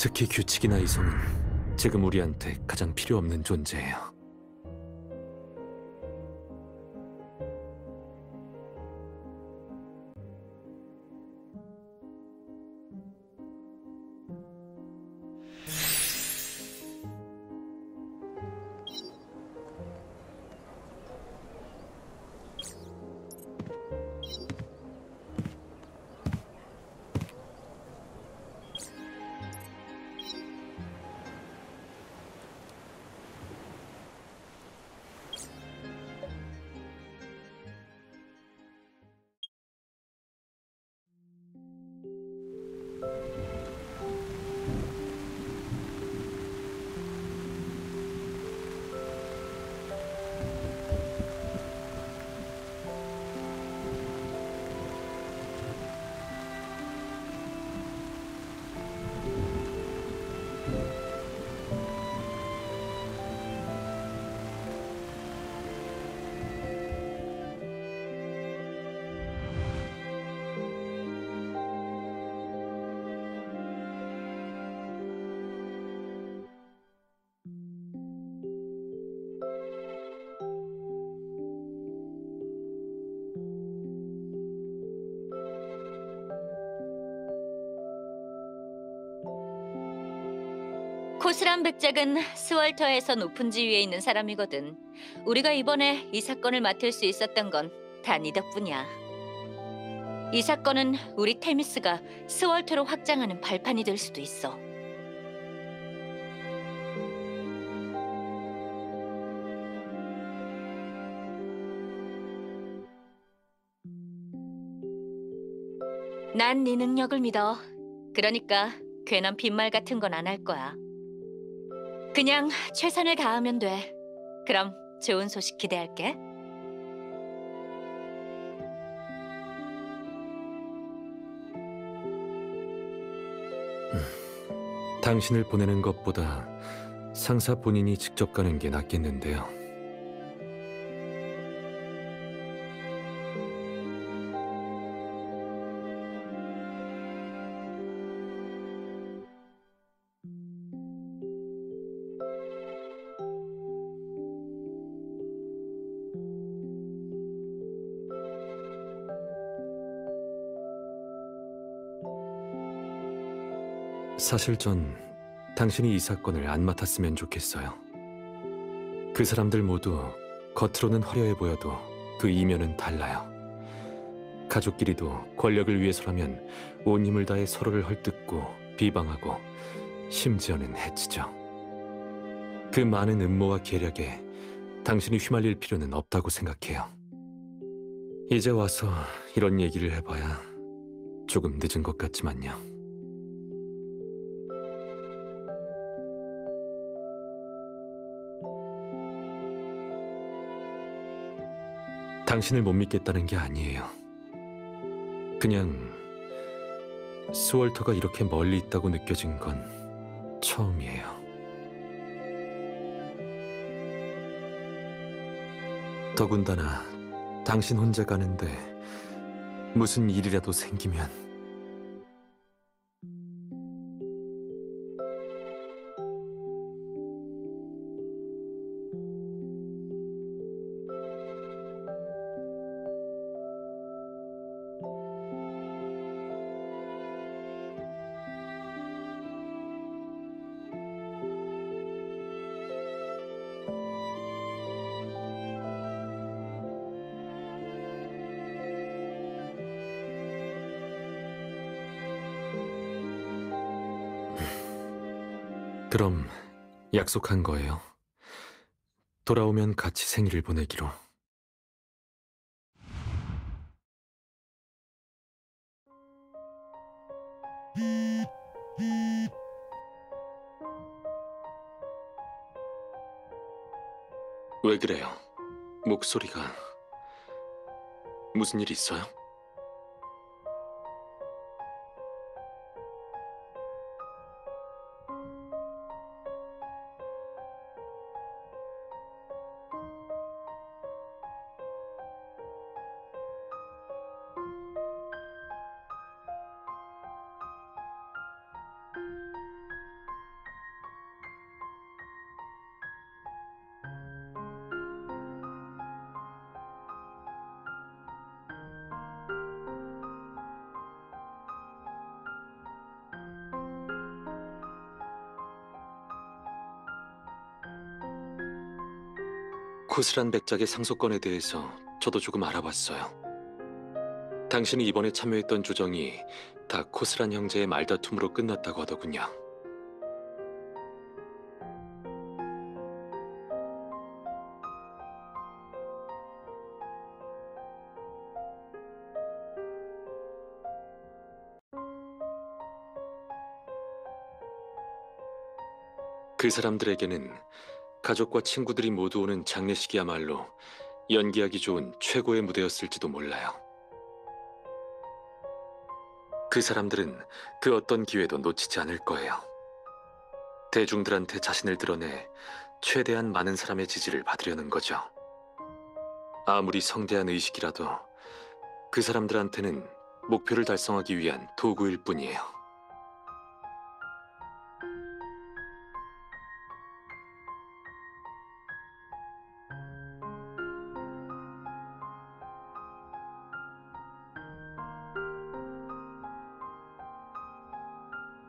특히 규칙이나 이성은 지금 우리한테 가장 필요 없는 존재예요. 코스람 백작은 스월터에서 높은 지위에 있는 사람이거든. 우리가 이번에 이 사건을 맡을 수 있었던 건 다 네 덕분이야. 이 사건은 우리 테미스가 스월터로 확장하는 발판이 될 수도 있어. 난 네 능력을 믿어. 그러니까 괜한 빈말 같은 건 안 할 거야. 그냥 최선을 다하면 돼. 그럼 좋은 소식 기대할게. 당신을 보내는 것보다 상사 본인이 직접 가는 게 낫겠는데요. 사실 전 당신이 이 사건을 안 맡았으면 좋겠어요. 그 사람들 모두 겉으로는 화려해 보여도 그 이면은 달라요. 가족끼리도 권력을 위해서라면 온 힘을 다해 서로를 헐뜯고 비방하고 심지어는 해치죠. 그 많은 음모와 계략에 당신이 휘말릴 필요는 없다고 생각해요. 이제 와서 이런 얘기를 해봐야 조금 늦은 것 같지만요. 당신을 못 믿겠다는 게 아니에요. 그냥 스월터가 이렇게 멀리 있다고 느껴진 건 처음이에요. 더군다나 당신 혼자 가는데 무슨 일이라도 생기면 그럼 약속한 거예요. 돌아오면 같이 생일을 보내기로. 왜 그래요? 목소리가... 무슨 일 있어요? 코스란 백작의 상속권에 대해서 저도 조금 알아봤어요. 당신이 이번에 참여했던 조정이 다 코스란 형제의 말다툼으로 끝났다고 하더군요. 그 사람들에게는 가족과 친구들이 모두 오는 장례식이야말로 연기하기 좋은 최고의 무대였을지도 몰라요. 그 사람들은 그 어떤 기회도 놓치지 않을 거예요. 대중들한테 자신을 드러내 최대한 많은 사람의 지지를 받으려는 거죠. 아무리 성대한 의식이라도 그 사람들한테는 목표를 달성하기 위한 도구일 뿐이에요.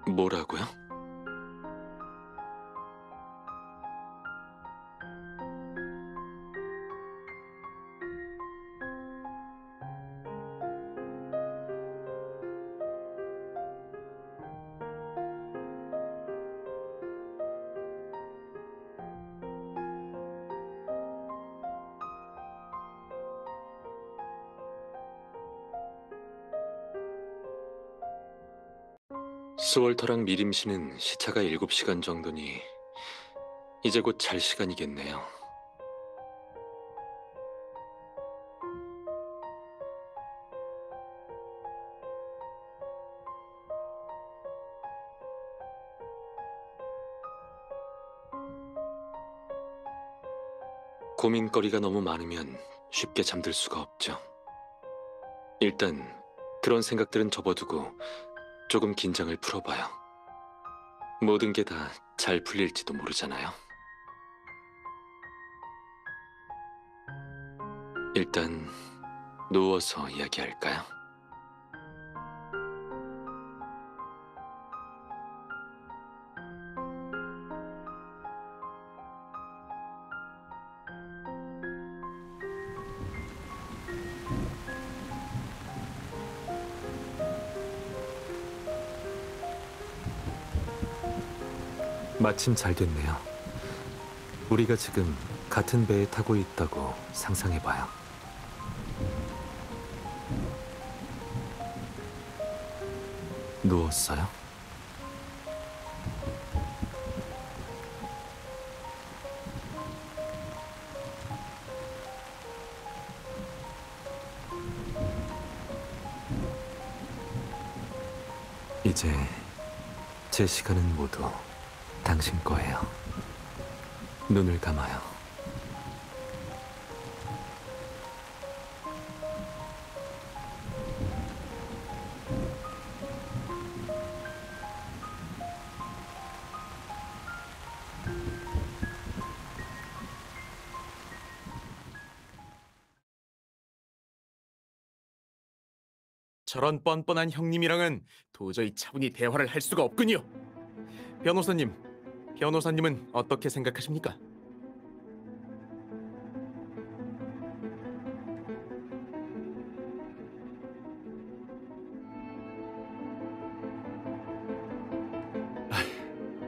뭐라고요? 스월터랑 미림씨는 시차가 7시간 정도니 이제 곧 잘 시간이겠네요. 고민거리가 너무 많으면 쉽게 잠들 수가 없죠. 일단 그런 생각들은 접어두고 조금 긴장을 풀어봐요. 모든 게 다 잘 풀릴지도 모르잖아요. 일단 누워서 이야기할까요? 마침 잘 됐네요. 우리가 지금 같은 배에 타고 있다고 상상해봐요. 누웠어요? 이제 제 시간은 모두 당신 거예요. 눈을 감아요. 저런 뻔뻔한 형님이랑은 도저히 차분히 대화를 할 수가 없군요. 변호사님은 어떻게 생각하십니까?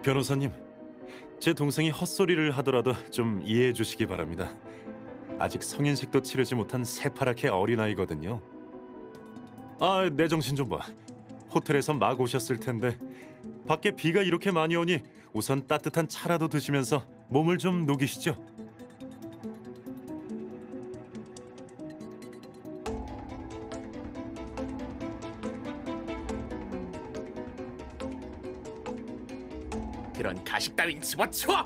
변호사님, 제 동생이 헛소리를 하더라도 좀 이해해 주시기 바랍니다. 아직 성인식도 치르지 못한 새파랗게 어린아이거든요. 아, 내 정신 좀 봐. 호텔에서 막 오셨을 텐데 밖에 비가 이렇게 많이 오니 우선 따뜻한 차라도 드시면서 몸을 좀 녹이시죠. 그런 가식 따윈 집어치워!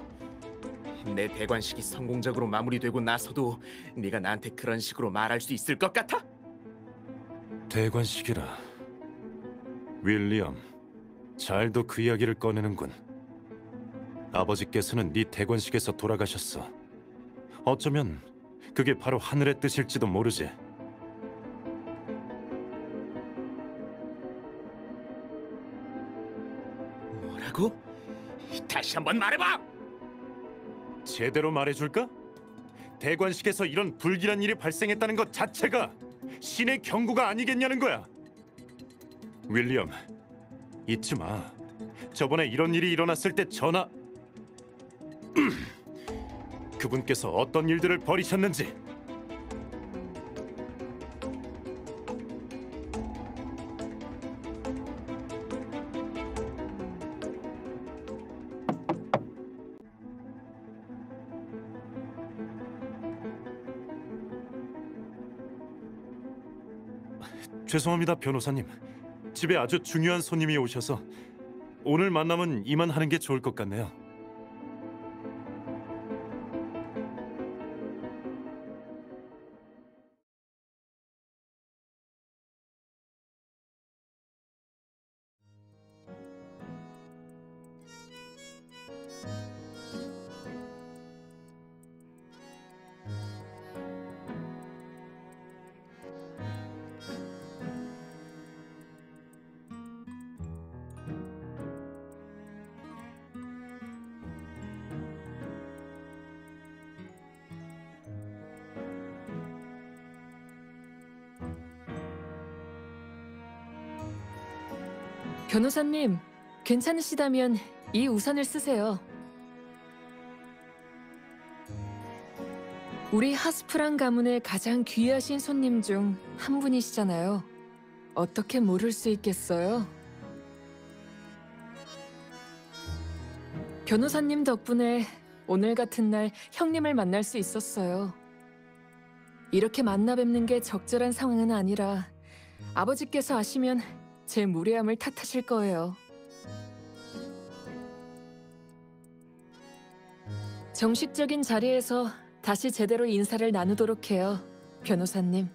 내 대관식이 성공적으로 마무리되고 나서도 네가 나한테 그런 식으로 말할 수 있을 것 같아? 대관식이라. 윌리엄, 잘도 그 이야기를 꺼내는군. 아버지께서는 네 대관식에서 돌아가셨어. 어쩌면 그게 바로 하늘의 뜻일지도 모르지. 뭐라고? 다시 한번 말해봐! 제대로 말해줄까? 대관식에서 이런 불길한 일이 발생했다는 것 자체가 신의 경고가 아니겠냐는 거야. 윌리엄, 잊지 마. 저번에 이런 일이 일어났을 때 그분께서 어떤 일들을 벌이셨는지. 죄송합니다, 변호사님. 집에 아주 중요한 손님이 오셔서 오늘 만남은 이만 하는 게 좋을 것 같네요. 변호사님, 괜찮으시다면 이 우산을 쓰세요. 우리 하스프랑 가문의 가장 귀하신 손님 중 한 분이시잖아요. 어떻게 모를 수 있겠어요? 변호사님 덕분에 오늘 같은 날 형님을 만날 수 있었어요. 이렇게 만나 뵙는 게 적절한 상황은 아니라 아버지께서 아시면 제 무례함을 탓하실 거예요. 정식적인 자리에서 다시 제대로 인사를 나누도록 해요, 변호사님.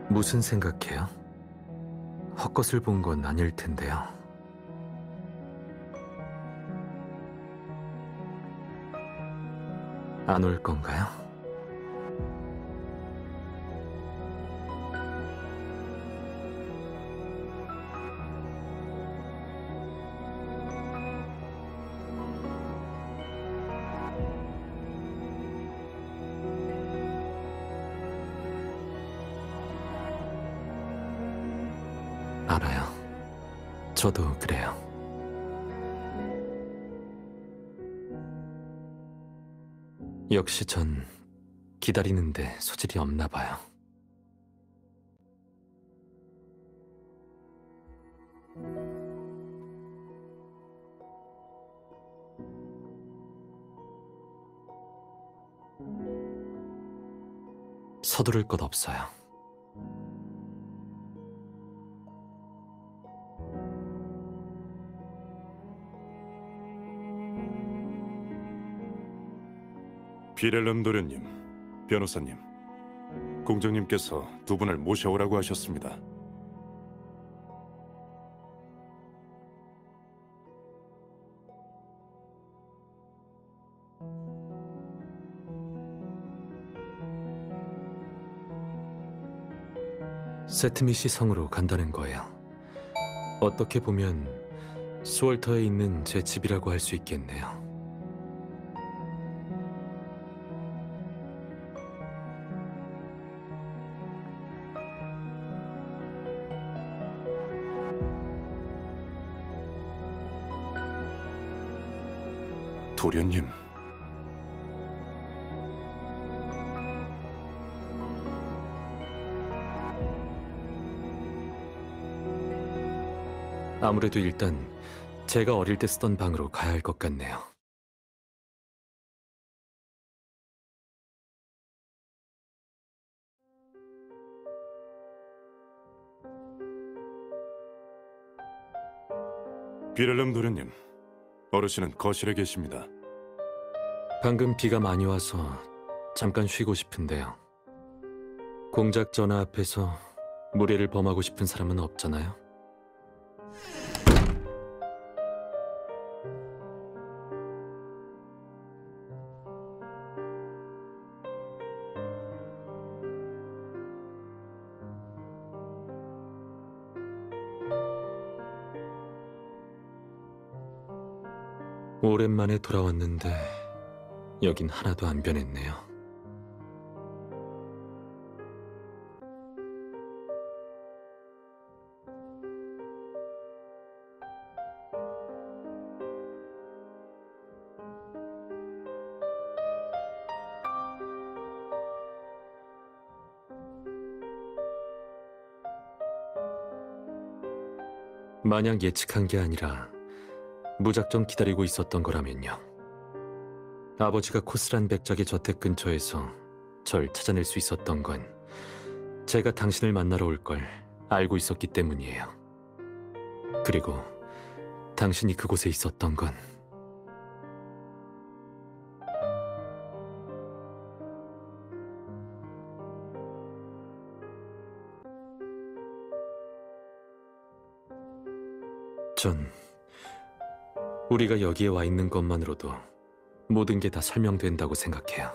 무슨 생각해요? 헛것을 본 건 아닐 텐데요. 안 올 건가요? 알아요. 저도 그래요. 역시 전 기다리는데 소질이 없나 봐요. 서두를 것 없어요. 비렐름 도련님, 변호사님, 공정님께서 두 분을 모셔오라고 하셨습니다. 세트미시 성으로 간다는 거예요. 어떻게 보면 스월터에 있는 제 집이라고 할 수 있겠네요. 도련님, 아무래도 일단 제가 어릴 때 쓰던 방으로 가야 할 것 같네요. 비렐름 도련님, 어르신은 거실에 계십니다. 방금 비가 많이 와서 잠깐 쉬고 싶은데요. 공작 전화 앞에서 무례를 범하고 싶은 사람은 없잖아요. 오랜만에 돌아왔는데 여긴 하나도 안 변했네요. 마냥 예측한 게 아니라 무작정 기다리고 있었던 거라면요. 아버지가 코스란 백작의 저택 근처에서 절 찾아낼 수 있었던 건 제가 당신을 만나러 올 걸 알고 있었기 때문이에요. 그리고 당신이 그곳에 있었던 건 전 우리가 여기에 와 있는 것만으로도 모든 게 다 설명된다고 생각해요.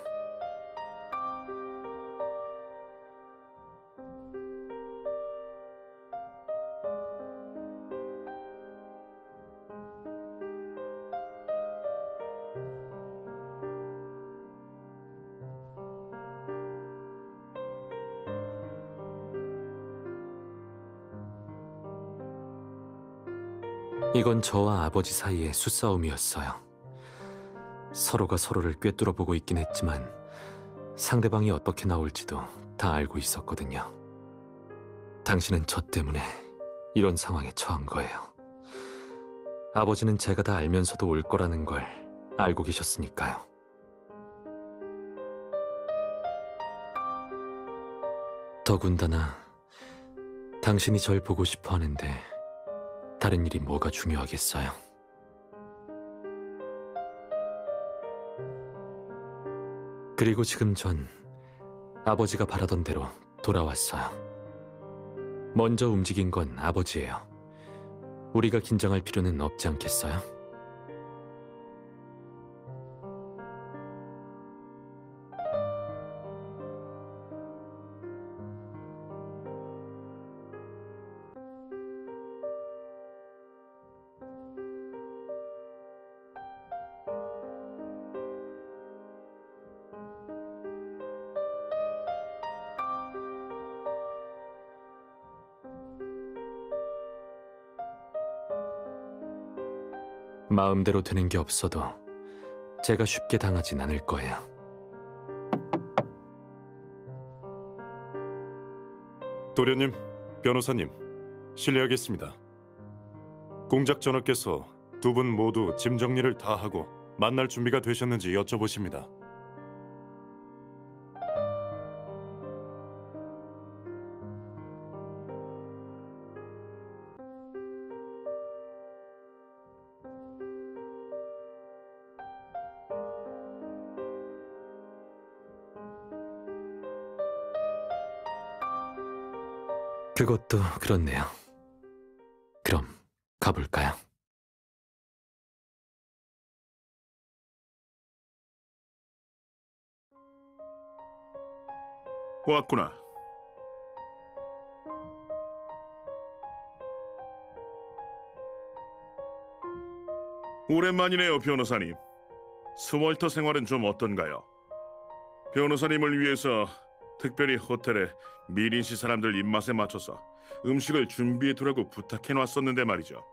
이건 저와 아버지 사이의 수싸움이었어요. 서로가 서로를 꿰뚫어보고 있긴 했지만 상대방이 어떻게 나올지도 다 알고 있었거든요. 당신은 저 때문에 이런 상황에 처한 거예요. 아버지는 제가 다 알면서도 올 거라는 걸 알고 계셨으니까요. 더군다나 당신이 절 보고 싶어 하는데 다른 일이 뭐가 중요하겠어요? 그리고 지금 전 아버지가 바라던 대로 돌아왔어요. 먼저 움직인 건 아버지예요. 우리가 긴장할 필요는 없지 않겠어요? 마음대로 되는 게 없어도 제가 쉽게 당하진 않을 거예요. 도련님, 변호사님, 실례하겠습니다. 공작 전하께서 두 분 모두 짐 정리를 다 하고 만날 준비가 되셨는지 여쭤보십니다. 그것도 그렇네요. 그럼 가볼까요? 왔구나. 오랜만이네요, 변호사님. 스월터 생활은 좀 어떤가요? 변호사님을 위해서 특별히 호텔에 미린시 사람들 입맛에 맞춰서 음식을 준비해 두라고 부탁해 놨었는데 말이죠.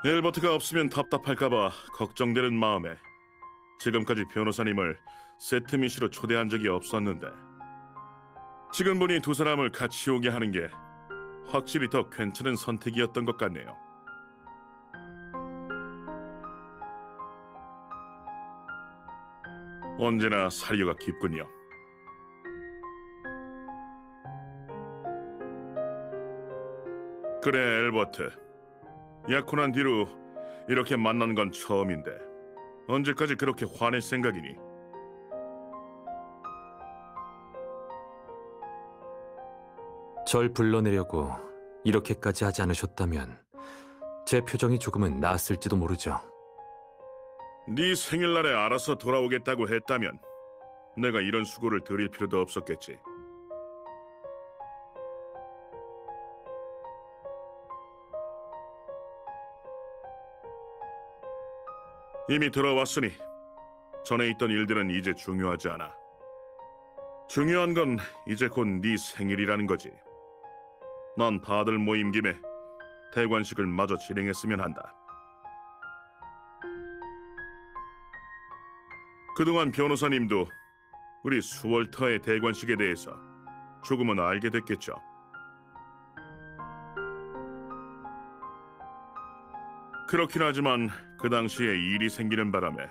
엘버트가 없으면 답답할까봐 걱정되는 마음에 지금까지 변호사님을 세트미시로 초대한 적이 없었는데 지금 보니 두 사람을 같이 오게 하는 게 확실히 더 괜찮은 선택이었던 것 같네요. 언제나 사려가 깊군요. 그래, 엘버트. 약혼한 뒤로 이렇게 만난 건 처음인데 언제까지 그렇게 화낼 생각이니? 절 불러내려고 이렇게까지 하지 않으셨다면 제 표정이 조금은 나았을지도 모르죠. 네 생일날에 알아서 돌아오겠다고 했다면 내가 이런 수고를 드릴 필요도 없었겠지. 이미 들어왔으니 전에 있던 일들은 이제 중요하지 않아. 중요한 건 이제 곧 네 생일이라는 거지. 난 다들 모임 김에 대관식을 마저 진행했으면 한다. 그동안 변호사님도 우리 스월터의 대관식에 대해서 조금은 알게 됐겠죠. 그렇긴 하지만 그 당시에 일이 생기는 바람에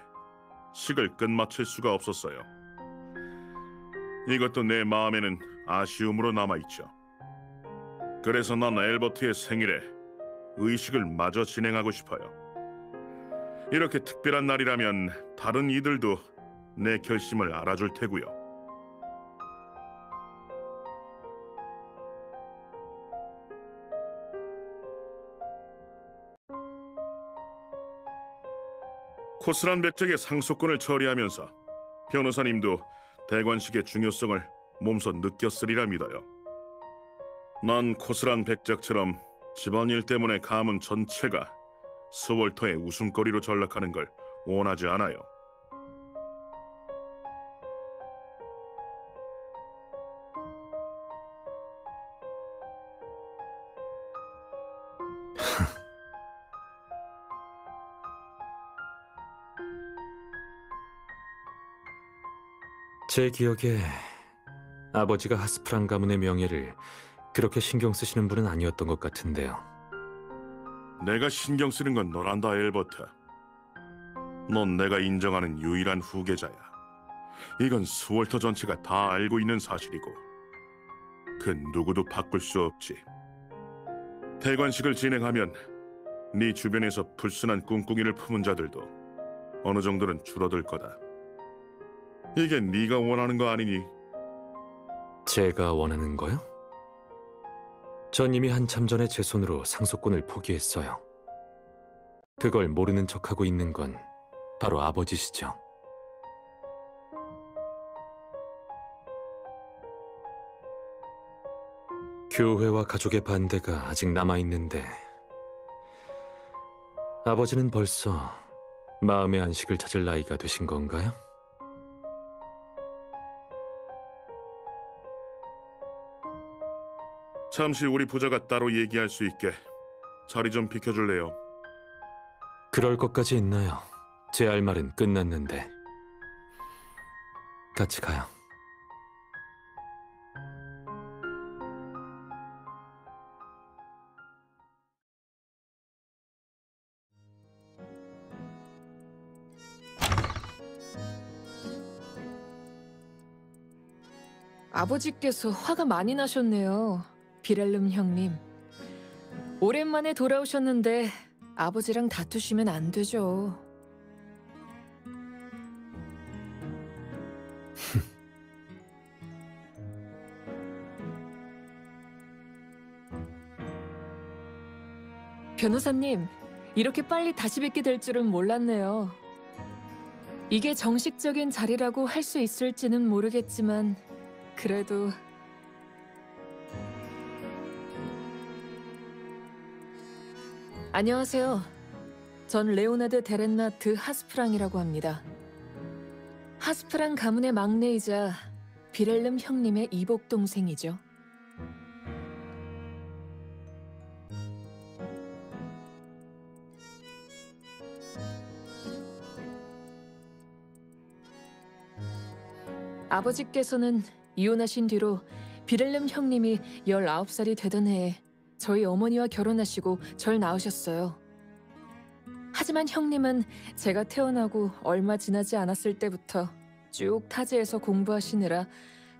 식을 끝마칠 수가 없었어요. 이것도 내 마음에는 아쉬움으로 남아있죠. 그래서 난 엘버트의 생일에 의식을 마저 진행하고 싶어요. 이렇게 특별한 날이라면 다른 이들도 내 결심을 알아줄 테고요. 코스란 백작의 상속권을 처리하면서 변호사님도 대관식의 중요성을 몸소 느꼈으리라 믿어요. 난 코스란 백작처럼 집안일 때문에 가문 전체가 스월터의 웃음거리로 전락하는 걸 원하지 않아요. 제 기억에 아버지가 하스프란 가문의 명예를 그렇게 신경 쓰시는 분은 아니었던 것 같은데요. 내가 신경 쓰는 건 너란다, 엘버트. 넌 내가 인정하는 유일한 후계자야. 이건 스월터 전체가 다 알고 있는 사실이고 그 누구도 바꿀 수 없지. 대관식을 진행하면 네 주변에서 불순한 꿍꿍이를 품은 자들도 어느 정도는 줄어들 거다. 이게 네가 원하는 거 아니니? 제가 원하는 거요? 전 이미 한참 전에 제 손으로 상속권을 포기했어요. 그걸 모르는 척하고 있는 건 바로 아버지시죠. 교회와 가족의 반대가 아직 남아있는데 아버지는 벌써 마음의 안식을 찾을 나이가 되신 건가요? 잠시 우리 부자가 따로 얘기할 수 있게 자리 좀 비켜줄래요? 그럴 것까지 있나요? 제 할 말은 끝났는데. 같이 가요. 아버지께서 화가 많이 나셨네요. 비렐름 형님. 오랜만에 돌아오셨는데 아버지랑 다투시면 안 되죠. 변호사님, 이렇게 빨리 다시 뵙게 될 줄은 몰랐네요. 이게 정식적인 자리라고 할 수 있을지는 모르겠지만 그래도 안녕하세요. 전 레오나드 데렌나 드 하스프랑이라고 합니다. 하스프랑 가문의 막내이자 비렐름 형님의 이복 동생이죠. 아버지께서는 이혼하신 뒤로 비렐름 형님이 19살이 되던 해에 저희 어머니와 결혼하시고 절 낳으셨어요. 하지만 형님은 제가 태어나고 얼마 지나지 않았을 때부터 쭉 타지에서 공부하시느라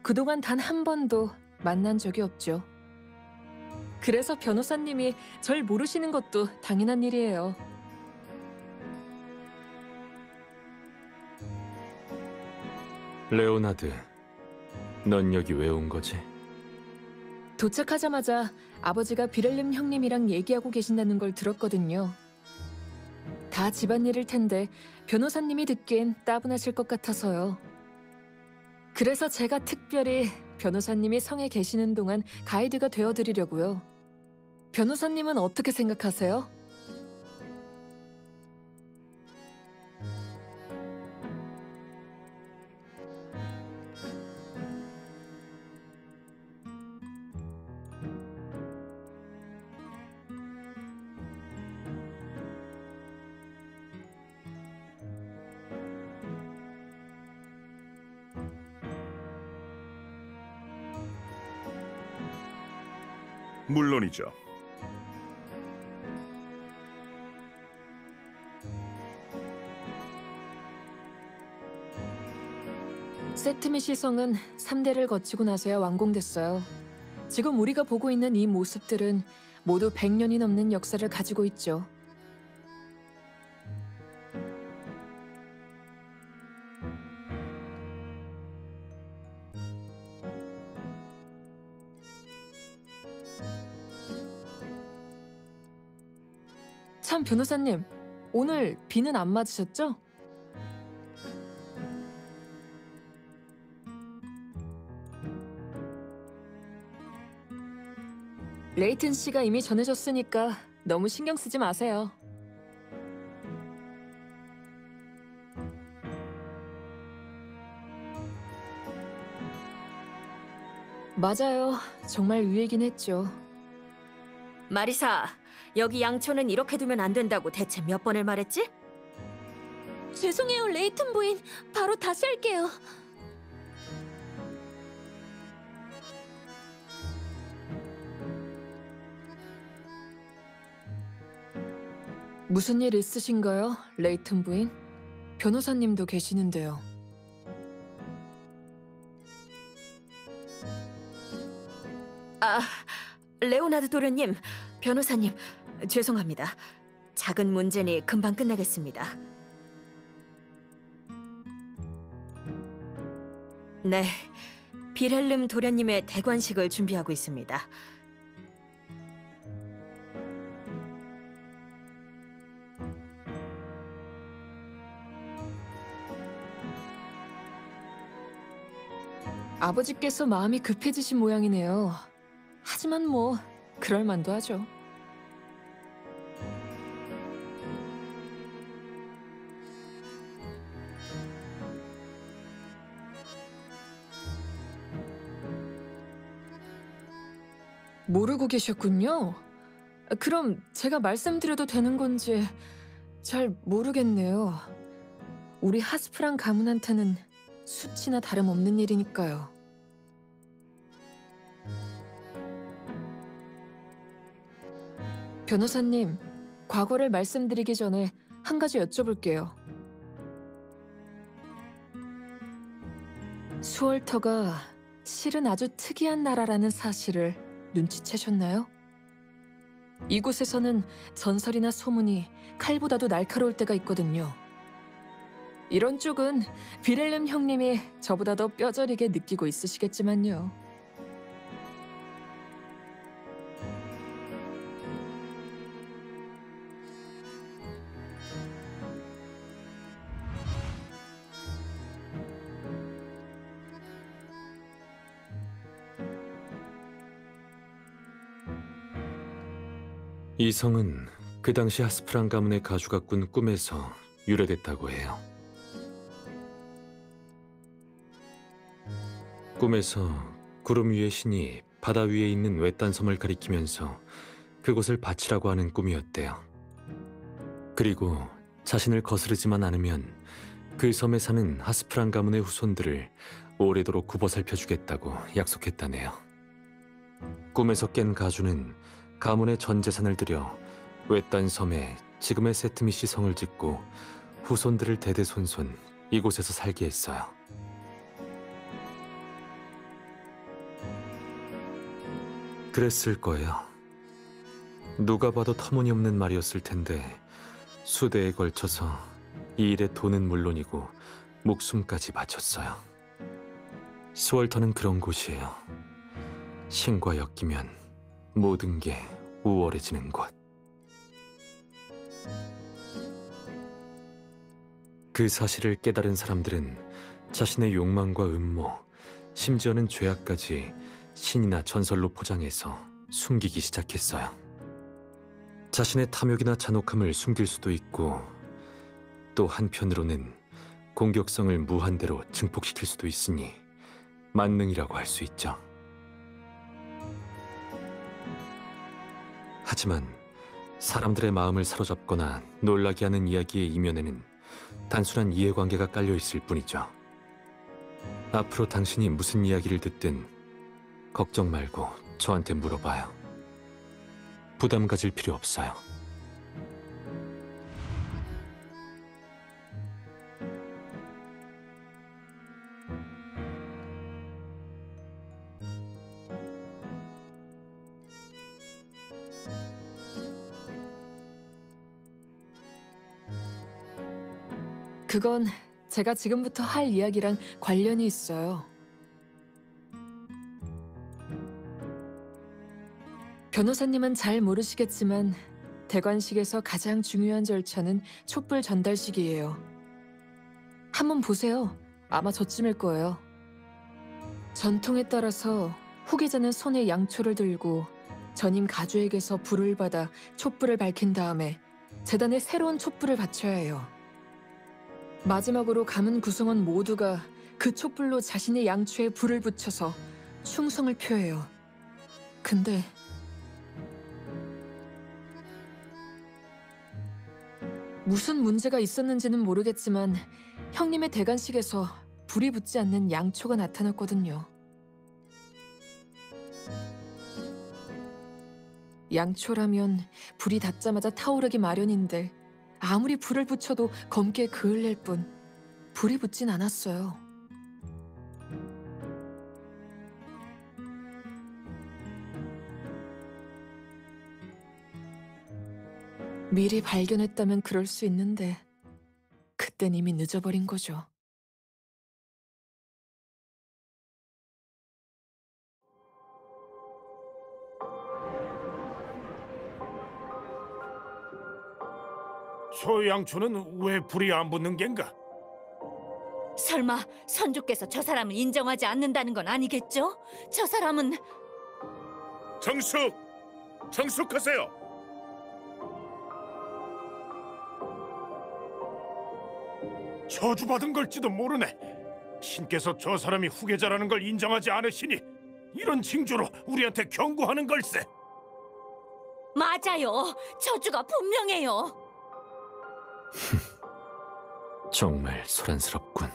그동안 단 한 번도 만난 적이 없죠. 그래서 변호사님이 절 모르시는 것도 당연한 일이에요. 레오나드, 넌 여기 왜 온 거지? 도착하자마자 아버지가 비렐름 형님이랑 얘기하고 계신다는 걸 들었거든요. 다 집안일일 텐데 변호사님이 듣기엔 따분하실 것 같아서요. 그래서 제가 특별히 변호사님이 성에 계시는 동안 가이드가 되어드리려고요. 변호사님은 어떻게 생각하세요? 물론이죠. 세트미시 성은 3대를 거치고 나서야 완공됐어요. 지금 우리가 보고 있는 이 모습들은 모두 100년이 넘는 역사를 가지고 있죠. 참, 변호사님, 오늘 비는 안 맞으셨죠? 레이튼 씨가 이미 전해줬으니까 너무 신경 쓰지 마세요. 맞아요. 정말 위이긴 했죠. 마리사, 여기 양초는 이렇게 두면 안 된다고 대체 몇 번을 말했지? 죄송해요, 레이튼 부인. 바로 다시 할게요. 무슨 일 있으신가요, 레이튼 부인? 변호사님도 계시는데요. 아, 레오나드 도련님, 변호사님, 죄송합니다. 작은 문제니 금방 끝나겠습니다. 네, 비렐름 도련님의 대관식을 준비하고 있습니다. 아버지께서 마음이 급해지신 모양이네요. 하지만 뭐 그럴 만도 하죠. 모르고 계셨군요. 그럼 제가 말씀드려도 되는 건지 잘 모르겠네요. 우리 하스프랑 가문한테는 수치나 다름없는 일이니까요. 변호사님, 과거를 말씀드리기 전에 한 가지 여쭤볼게요. 수월터가 실은 아주 특이한 나라라는 사실을 눈치채셨나요? 이곳에서는 전설이나 소문이 칼보다도 날카로울 때가 있거든요. 이런 쪽은 비렐름 형님이 저보다 더 뼈저리게 느끼고 있으시겠지만요. 이 성은 그 당시 하스프란 가문의 가주가 꾼 꿈에서 유래됐다고 해요. 꿈에서 구름 위의 신이 바다 위에 있는 외딴 섬을 가리키면서 그곳을 밭이라고 하는 꿈이었대요. 그리고 자신을 거스르지만 않으면 그 섬에 사는 하스프란 가문의 후손들을 오래도록 굽어 살펴주겠다고 약속했다네요. 꿈에서 깬 가주는 가문의 전 재산을 들여 외딴 섬에 지금의 세트미시 성을 짓고 후손들을 대대손손 이곳에서 살게 했어요. 그랬을 거예요. 누가 봐도 터무니없는 말이었을 텐데 수대에 걸쳐서 이 일에 돈은 물론이고 목숨까지 바쳤어요. 스월터는 그런 곳이에요. 신과 엮이면 모든 게 우월해지는 곳. 그 사실을 깨달은 사람들은 자신의 욕망과 음모, 심지어는 죄악까지 신이나 전설로 포장해서 숨기기 시작했어요. 자신의 탐욕이나 잔혹함을 숨길 수도 있고 또 한편으로는 공격성을 무한대로 증폭시킬 수도 있으니 만능이라고 할 수 있죠. 하지만 사람들의 마음을 사로잡거나 놀라게 하는 이야기의 이면에는 단순한 이해관계가 깔려 있을 뿐이죠. 앞으로 당신이 무슨 이야기를 듣든 걱정 말고 저한테 물어봐요. 부담 가질 필요 없어요. 그건 제가 지금부터 할 이야기랑 관련이 있어요. 변호사님은 잘 모르시겠지만 대관식에서 가장 중요한 절차는 촛불 전달식이에요. 한번 보세요. 아마 저쯤일 거예요. 전통에 따라서 후계자는 손에 양초를 들고 전임 가주에게서 불을 받아 촛불을 밝힌 다음에 재단에 새로운 촛불을 바쳐야 해요. 마지막으로 가문 구성원 모두가 그 촛불로 자신의 양초에 불을 붙여서 충성을 표해요. 근데 무슨 문제가 있었는지는 모르겠지만 형님의 대관식에서 불이 붙지 않는 양초가 나타났거든요. 양초라면 불이 닿자마자 타오르기 마련인데 아무리 불을 붙여도 검게 그을릴 뿐 불이 붙진 않았어요. 미리 발견했다면 그럴 수 있는데 그땐 이미 늦어버린 거죠. 저 양초는 왜 불이 안 붙는 겐가? 설마 선주께서 저 사람을 인정하지 않는다는 건 아니겠죠? 저 사람은 정숙하세요. 저주받은 걸지도 모르네. 신께서 저 사람이 후계자라는 걸 인정하지 않으시니 이런 징조로 우리한테 경고하는 걸세. 맞아요. 저주가 분명해요. 정말 소란스럽군.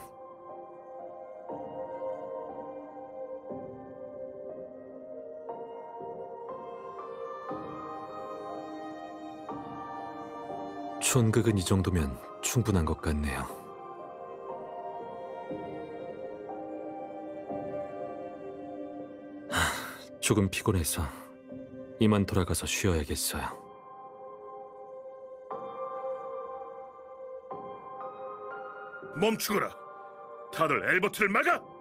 촌극은 이 정도면 충분한 것 같네요. 조금 피곤해서 이만 돌아가서 쉬어야겠어요. 멈추거라. 다들 엘버트를 막아.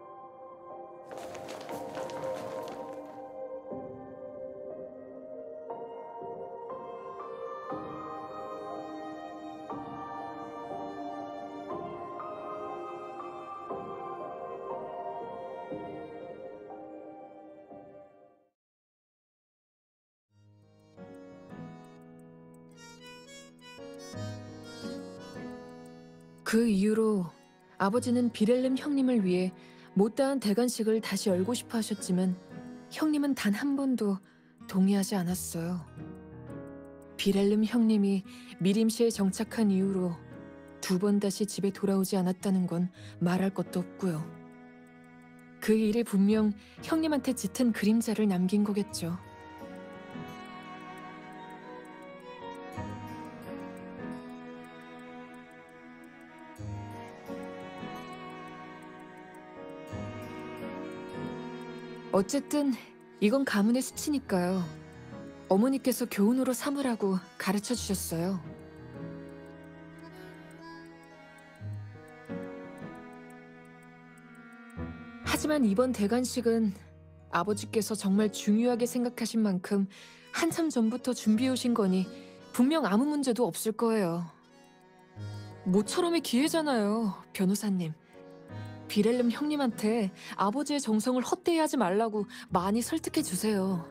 그 이후로 아버지는 비렐름 형님을 위해 못다한 대관식을 다시 열고 싶어 하셨지만 형님은 단 한 번도 동의하지 않았어요. 비렐름 형님이 미림시에 정착한 이후로 2번 다시 집에 돌아오지 않았다는 건 말할 것도 없고요. 그 일이 분명 형님한테 짙은 그림자를 남긴 거겠죠. 어쨌든 이건 가문의 수치니까요. 어머니께서 교훈으로 삼으라고 가르쳐 주셨어요. 하지만 이번 대관식은 아버지께서 정말 중요하게 생각하신 만큼 한참 전부터 준비해 오신 거니 분명 아무 문제도 없을 거예요. 모처럼의 기회잖아요, 변호사님. 비렐름 형님한테 아버지의 정성을 헛되이 하지 말라고 많이 설득해 주세요.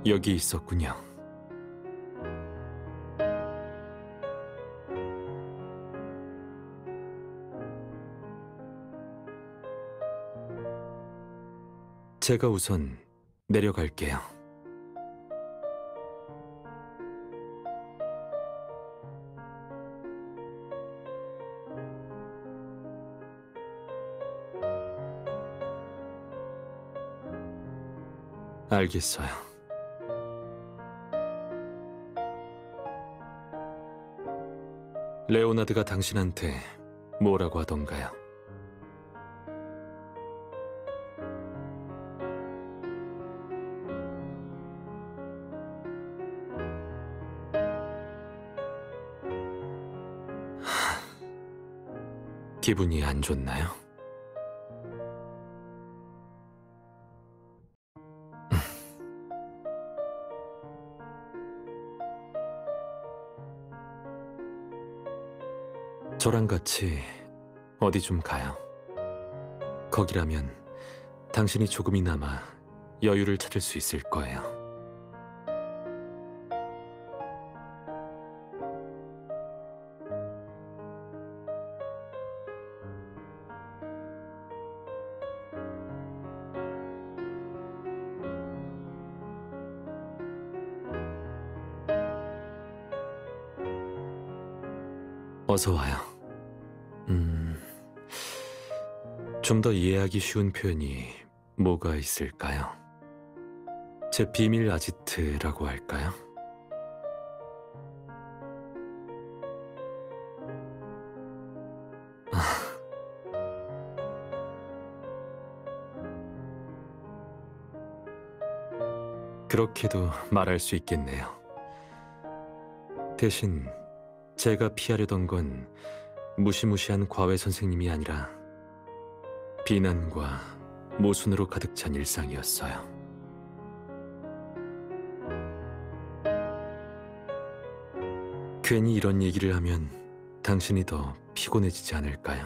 여기 있었군요. 제가 우선 내려갈게요. 알겠어요. 레오나드가 당신한테 뭐라고 하던가요? 기분이 안 좋나요? 저랑 같이 어디 좀 가요. 거기라면 당신이 조금이나마 여유를 찾을 수 있을 거예요. 어서 와요. 좀 더 이해하기 쉬운 표현이 뭐가 있을까요? 제 비밀 아지트라고 할까요? 그렇게도 말할 수 있겠네요. 대신 제가 피하려던 건 무시무시한 과외 선생님이 아니라 비난과 모순으로 가득 찬 일상이었어요. 괜히 이런 얘기를 하면 당신이 더 피곤해지지 않을까요?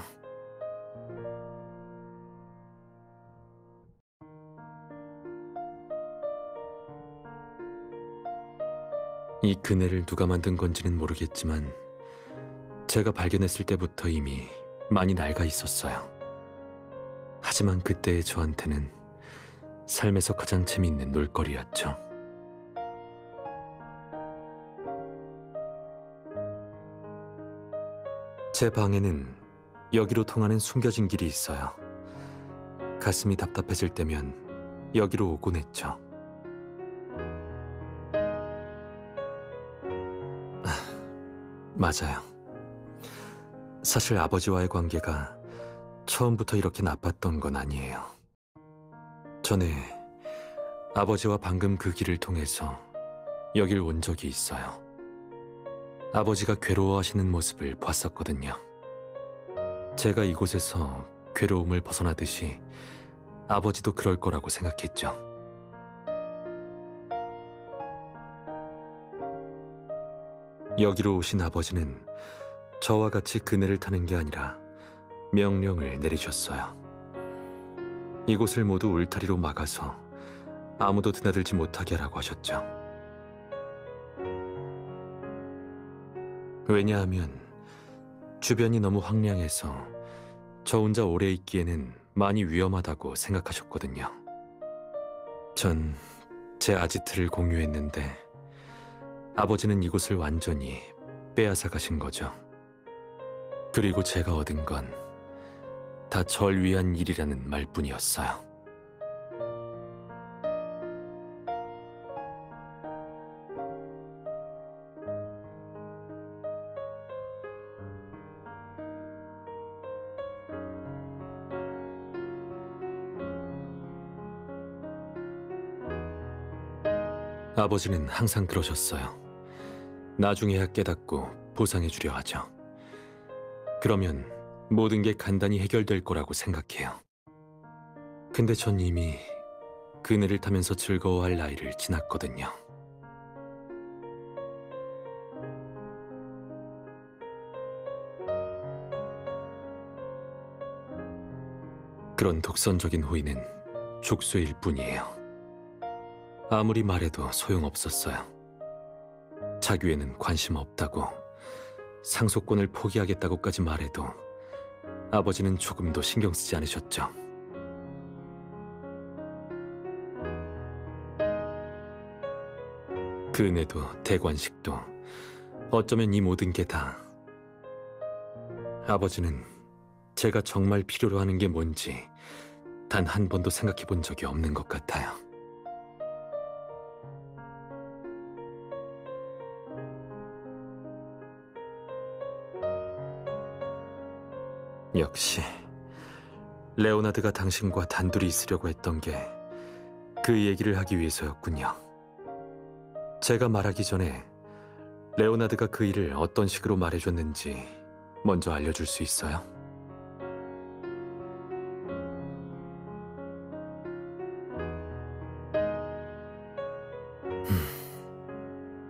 이 그네를 누가 만든 건지는 모르겠지만 제가 발견했을 때부터 이미 많이 낡아 있었어요. 하지만 그때의 저한테는 삶에서 가장 재미있는 놀거리였죠. 제 방에는 여기로 통하는 숨겨진 길이 있어요. 가슴이 답답해질 때면 여기로 오곤 했죠. 맞아요. 사실 아버지와의 관계가 처음부터 이렇게 나빴던 건 아니에요. 전에 아버지와 방금 그 길을 통해서 여길 온 적이 있어요. 아버지가 괴로워하시는 모습을 봤었거든요. 제가 이곳에서 괴로움을 벗어나듯이 아버지도 그럴 거라고 생각했죠. 여기로 오신 아버지는 저와 같이 그네를 타는 게 아니라 명령을 내리셨어요. 이곳을 모두 울타리로 막아서 아무도 드나들지 못하게 하라고 하셨죠. 왜냐하면 주변이 너무 황량해서 저 혼자 오래 있기에는 많이 위험하다고 생각하셨거든요. 전 제 아지트를 공유했는데 아버지는 이곳을 완전히 빼앗아 가신 거죠. 그리고 제가 얻은 건 다 절 위한 일이라는 말뿐이었어요. 아버지는 항상 그러셨어요. 나중에야 깨닫고 보상해 주려 하죠. 그러면 모든 게 간단히 해결될 거라고 생각해요. 근데 전 이미 그네를 타면서 즐거워할 나이를 지났거든요. 그런 독선적인 호의는 족쇄일 뿐이에요. 아무리 말해도 소용없었어요. 자규에는 관심 없다고, 상속권을 포기하겠다고까지 말해도 아버지는 조금도 신경 쓰지 않으셨죠. 그네도 대관식도 어쩌면 이 모든 게 다 아버지는 제가 정말 필요로 하는 게 뭔지 단 한 번도 생각해 본 적이 없는 것 같아요. 역시 레오나드가 당신과 단둘이 있으려고 했던 게 그 얘기를 하기 위해서였군요. 제가 말하기 전에 레오나드가 그 일을 어떤 식으로 말해줬는지 먼저 알려줄 수 있어요?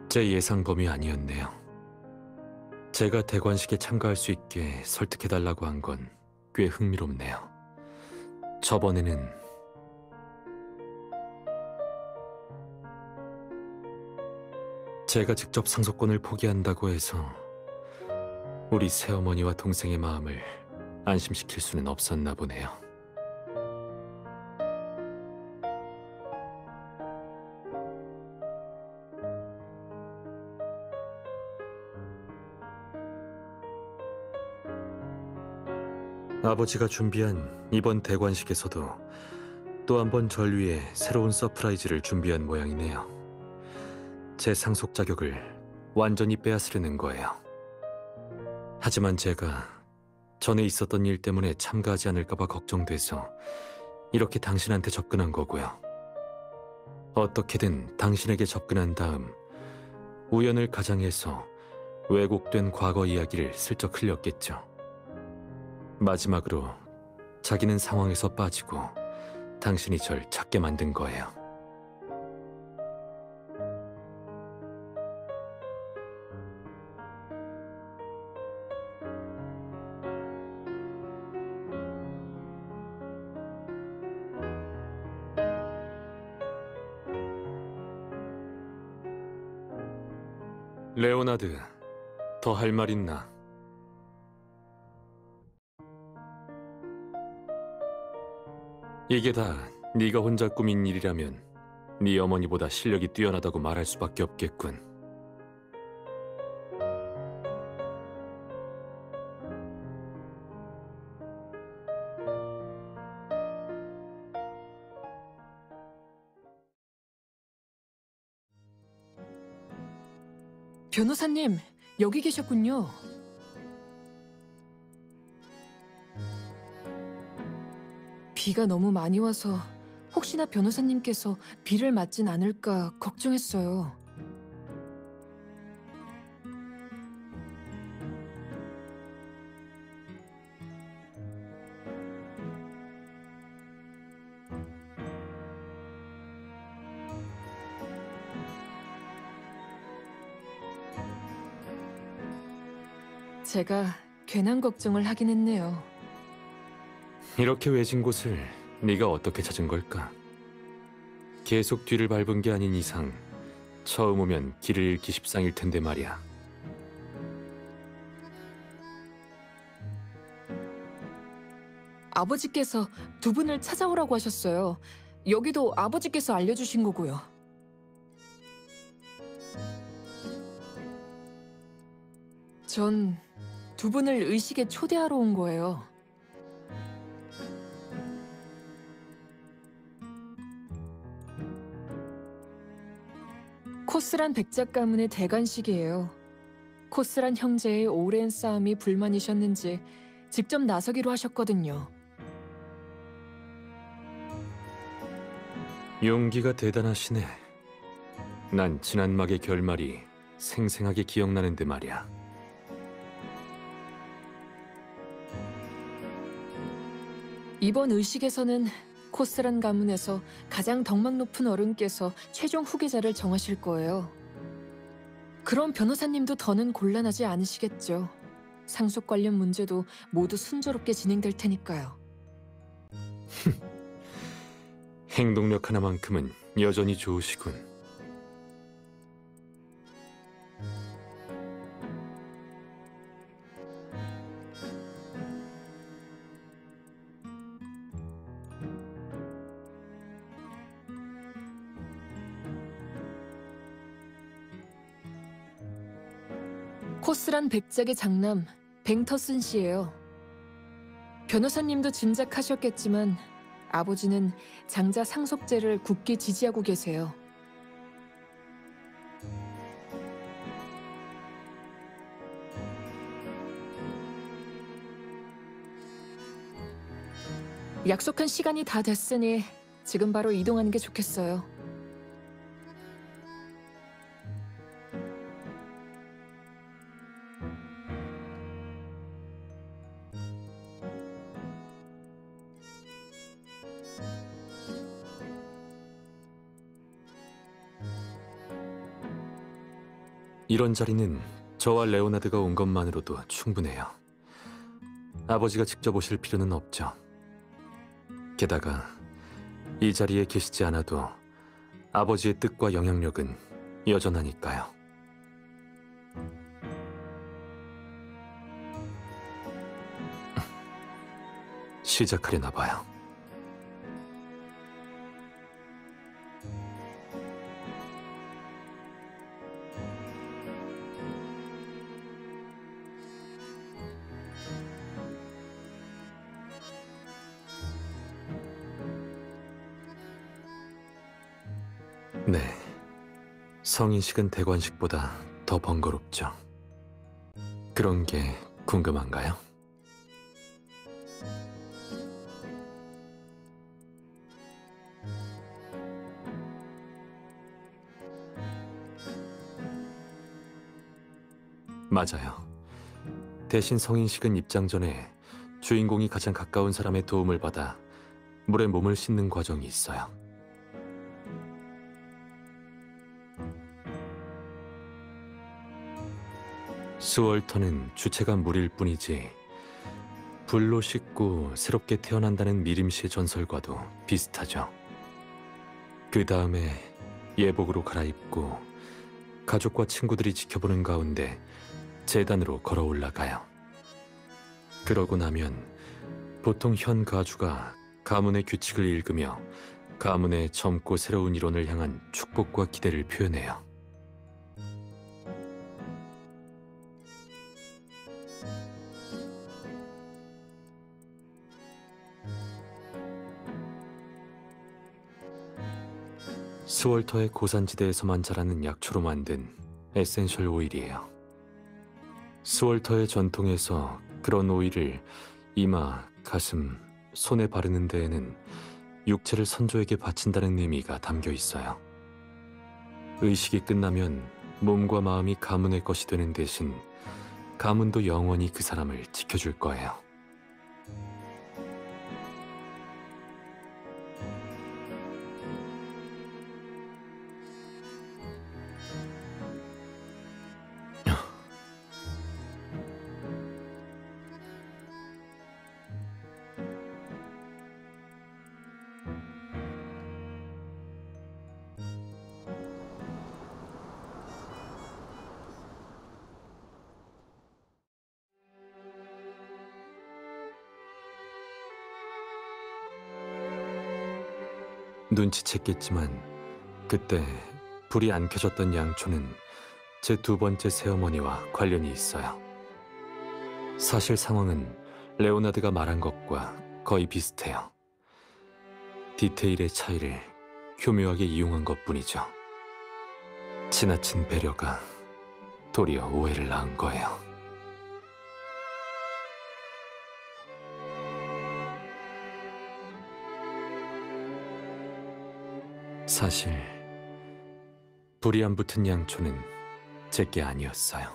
제 예상 범위 아니었네요. 제가 대관식에 참가할 수 있게 설득해달라고 한 건 꽤 흥미롭네요. 저번에는 제가 직접 상속권을 포기한다고 해서 우리 새어머니와 동생의 마음을 안심시킬 수는 없었나 보네요. 아버지가 준비한 이번 대관식에서도 또 한 번 절 위해 새로운 서프라이즈를 준비한 모양이네요. 제 상속 자격을 완전히 빼앗으려는 거예요. 하지만 제가 전에 있었던 일 때문에 참가하지 않을까 봐 걱정돼서 이렇게 당신한테 접근한 거고요. 어떻게든 당신에게 접근한 다음 우연을 가장해서 왜곡된 과거 이야기를 슬쩍 흘렸겠죠. 마지막으로 자기는 상황에서 빠지고 당신이 절 찾게 만든 거예요. 레오나드, 더 할 말 있나? 이게 다 네가 혼자 꾸민 일이라면 네 어머니보다 실력이 뛰어나다고 말할 수밖에 없겠군. 변호사님, 여기 계셨군요. 비가 너무 많이 와서 혹시나 변호사님께서 비를 맞진 않을까 걱정했어요. 제가 괜한 걱정을 하긴 했네요. 이렇게 외진 곳을 네가 어떻게 찾은 걸까? 계속 뒤를 밟은 게 아닌 이상 처음 오면 길을 잃기 십상일 텐데 말이야. 아버지께서 두 분을 찾아오라고 하셨어요. 여기도 아버지께서 알려주신 거고요. 전 두 분을 의식에 초대하러 온 거예요. 코스란 백작 가문의 대관식이에요. 코스란 형제의 오랜 싸움이 불만이셨는지 직접 나서기로 하셨거든요. 용기가 대단하시네. 난 지난 막의 결말이 생생하게 기억나는데 말이야. 이번 의식에서는 코스란 가문에서 가장 덕망 높은 어른께서 최종 후계자를 정하실 거예요. 그럼 변호사님도 더는 곤란하지 않으시겠죠. 상속 관련 문제도 모두 순조롭게 진행될 테니까요. 행동력 하나만큼은 여전히 좋으시군. 코스란 백작의 장남 뱅터슨 씨예요. 변호사님도 짐작하셨겠지만 아버지는 장자 상속제를 굳게 지지하고 계세요. 약속한 시간이 다 됐으니 지금 바로 이동하는 게 좋겠어요. 이런 자리는 저와 레오나드가 온 것만으로도 충분해요. 아버지가 직접 오실 필요는 없죠. 게다가 이 자리에 계시지 않아도 아버지의 뜻과 영향력은 여전하니까요. 시작하려나 봐요. 네, 성인식은 대관식보다 더 번거롭죠. 그런 게 궁금한가요? 맞아요. 대신 성인식은 입장 전에 주인공이 가장 가까운 사람의 도움을 받아 물에 몸을 씻는 과정이 있어요. 스월터는 주체가 물일 뿐이지 불로 씻고 새롭게 태어난다는 미림시의 전설과도 비슷하죠. 그 다음에 예복으로 갈아입고 가족과 친구들이 지켜보는 가운데 제단으로 걸어 올라가요. 그러고 나면 보통 현 가주가 가문의 규칙을 읽으며 가문의 젊고 새로운 일원을 향한 축복과 기대를 표현해요. 스월터의 고산지대에서만 자라는 약초로 만든 에센셜 오일이에요. 스월터의 전통에서 그런 오일을 이마, 가슴, 손에 바르는 데에는 육체를 선조에게 바친다는 의미가 담겨 있어요. 의식이 끝나면 몸과 마음이 가문의 것이 되는 대신 가문도 영원히 그 사람을 지켜줄 거예요. 눈치챘겠지만 그때 불이 안 켜졌던 양초는 제 두 번째 새어머니와 관련이 있어요. 사실 상황은 레오나드가 말한 것과 거의 비슷해요. 디테일의 차이를 교묘하게 이용한 것뿐이죠. 지나친 배려가 도리어 오해를 낳은 거예요. 사실 불이 안 붙은 양초는 제게 아니었어요.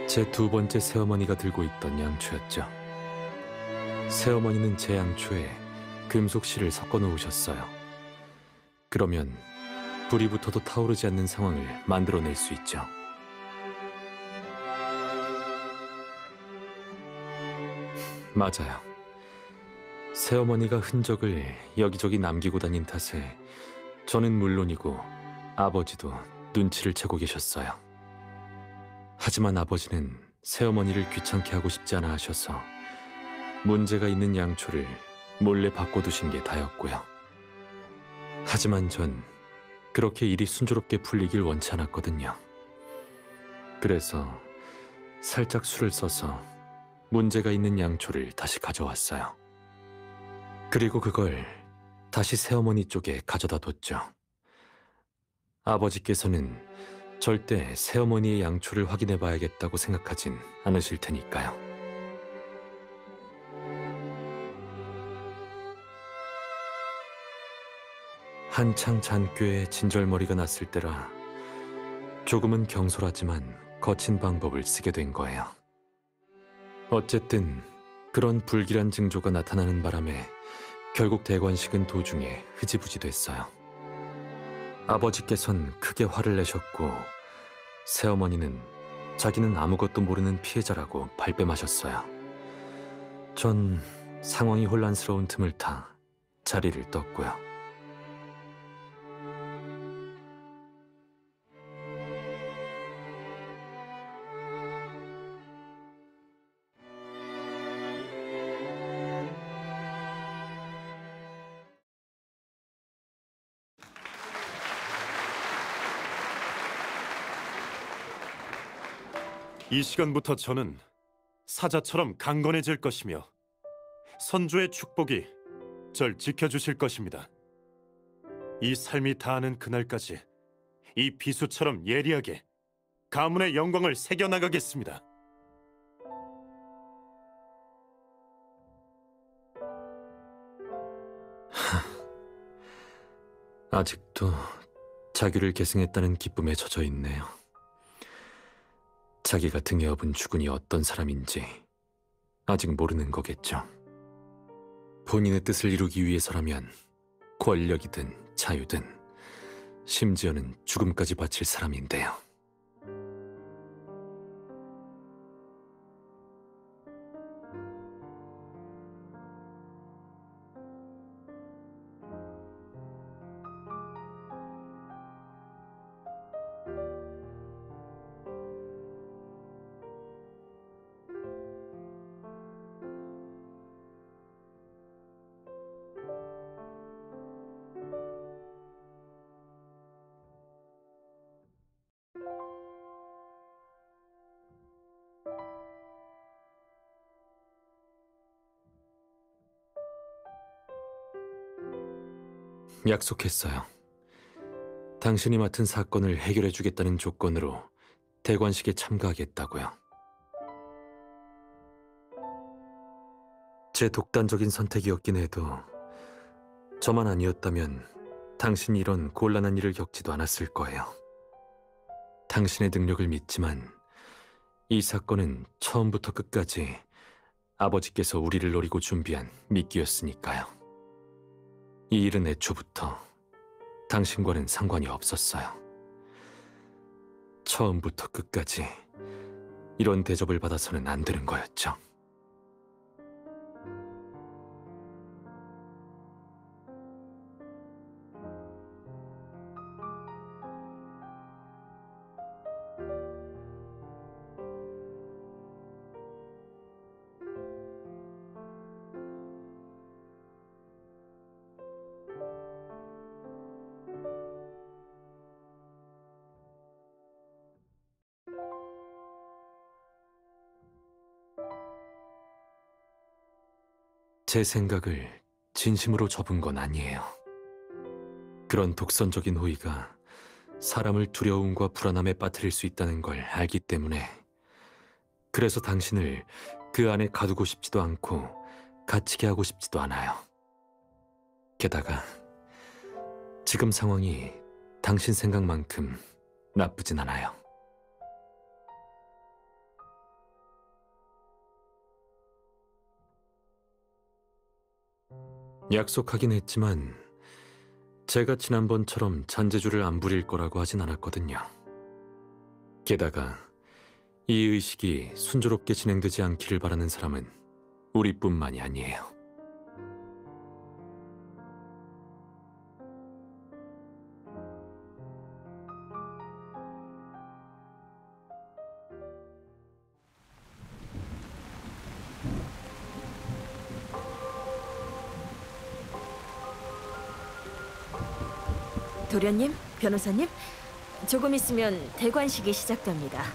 제 두 번째 새어머니가 들고 있던 양초였죠. 새어머니는 제 양초에 금속실을 섞어 놓으셨어요. 그러면 불이 붙어도 타오르지 않는 상황을 만들어낼 수 있죠. 맞아요. 새어머니가 흔적을 여기저기 남기고 다닌 탓에 저는 물론이고 아버지도 눈치를 채고 계셨어요. 하지만 아버지는 새어머니를 귀찮게 하고 싶지 않아 하셔서 문제가 있는 양초를 몰래 바꿔두신 게 다였고요. 하지만 전 그렇게 일이 순조롭게 풀리길 원치 않았거든요. 그래서 살짝 수를 써서 문제가 있는 양초를 다시 가져왔어요. 그리고 그걸 다시 새어머니 쪽에 가져다 뒀죠. 아버지께서는 절대 새어머니의 양초를 확인해 봐야겠다고 생각하진 않으실 테니까요. 한창 잔꾀에 진절머리가 났을 때라 조금은 경솔하지만 거친 방법을 쓰게 된 거예요. 어쨌든 그런 불길한 징조가 나타나는 바람에 결국 대관식은 도중에 흐지부지 됐어요. 아버지께선 크게 화를 내셨고 새어머니는 자기는 아무것도 모르는 피해자라고 발뺌하셨어요. 전 상황이 혼란스러운 틈을 타 자리를 떴고요. 이 시간부터 저는 사자처럼 강건해질 것이며 선조의 축복이 절 지켜주실 것입니다. 이 삶이 다하는 그날까지 이 비수처럼 예리하게 가문의 영광을 새겨나가겠습니다. 아직도 자기를 계승했다는 기쁨에 젖어 있네요. 자기가 등에 업은 주군이 어떤 사람인지 아직 모르는 거겠죠. 본인의 뜻을 이루기 위해서라면 권력이든 자유든 심지어는 죽음까지 바칠 사람인데요. 약속했어요. 당신이 맡은 사건을 해결해주겠다는 조건으로 대관식에 참가하겠다고요. 제 독단적인 선택이었긴 해도 저만 아니었다면 당신이 이런 곤란한 일을 겪지도 않았을 거예요. 당신의 능력을 믿지만 이 사건은 처음부터 끝까지 아버지께서 우리를 노리고 준비한 미끼였으니까요. 이 일은 애초부터 당신과는 상관이 없었어요. 처음부터 끝까지 이런 대접을 받아서는 안 되는 거였죠. 제 생각을 진심으로 접은 건 아니에요. 그런 독선적인 호의가 사람을 두려움과 불안함에 빠뜨릴 수 있다는 걸 알기 때문에, 그래서 당신을 그 안에 가두고 싶지도 않고 갇히게 하고 싶지도 않아요. 게다가 지금 상황이 당신 생각만큼 나쁘진 않아요. 약속하긴 했지만 제가 지난번처럼 잔재주를 안 부릴 거라고 하진 않았거든요. 게다가 이 의식이 순조롭게 진행되지 않기를 바라는 사람은 우리뿐만이 아니에요. 도련님, 변호사님, 조금 있으면 대관식이 시작됩니다.